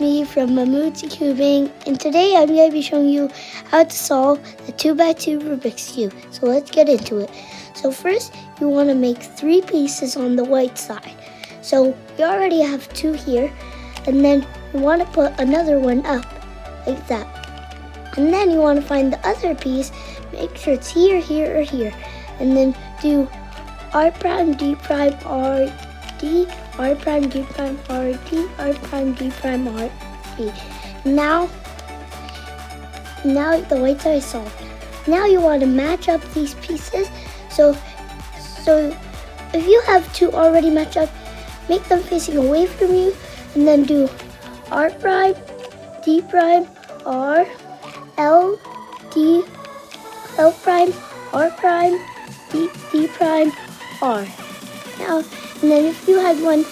me from Mahmood's Cubing, and today I'm going to be showing you how to solve the 2x2 Rubik's Cube. So let's get into it. So first, you want to make 3 pieces on the white side. So we already have 2 here, and then you want to put another one up, like that. And then you want to find the other piece, make sure it's here, here, or here. And then do R prime, D prime, R, D, R prime, D prime, R, D, R prime, D prime, R, D. Now the white side is solved. Now you want to match up these pieces. So if you have 2 already matched up, make them facing away from you, and then do R prime, D prime, R, L, D, L prime, R prime, D, D prime, R. Now, and then if you had one,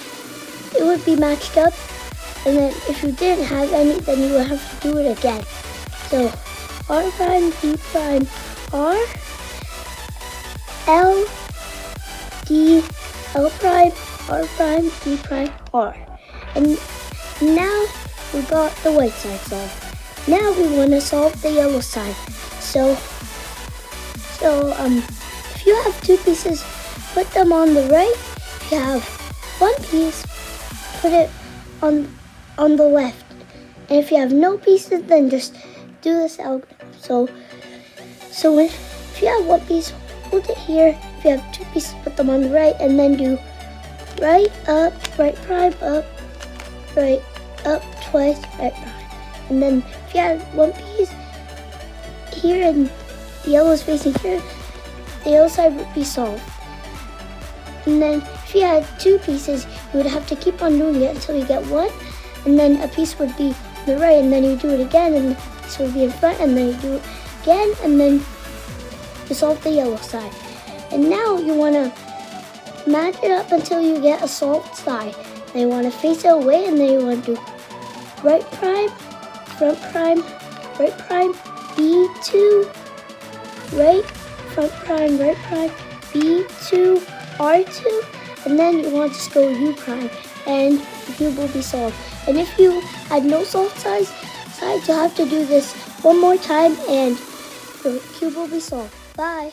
it would be matched up, and then if you didn't have any, then you would have to do it again. So R prime, D prime, R, L, D, L prime, R prime, D prime, R. And now we got the white side solved. Now we want to solve the yellow side. So if you have 2 pieces, put them on the right. If you have 1 piece, put it on the left. And if you have no pieces, then just do this out. So if you have 1 piece, hold it here. If you have 2 pieces, put them on the right, and then do right up, right prime, up, right up twice, right prime. And then if you had 1 piece here and the yellow is facing here, the yellow side would be solved. And then if you had 2 pieces, you would have to keep on doing it until you get 1, and then a piece would be on the right, and then you do it again, and this would be in front, and then you do it again, and then you solve the yellow side. And now you want to match it up until you get a solved side. Then you want to face it away, and then you want to do right prime, front prime, right prime, B2, right, front prime, right prime, B2, R2, and then you want to just go U prime, and the cube will be solved. And if you had no solved sides, you'll have to do this one more time, and the cube will be solved. Bye.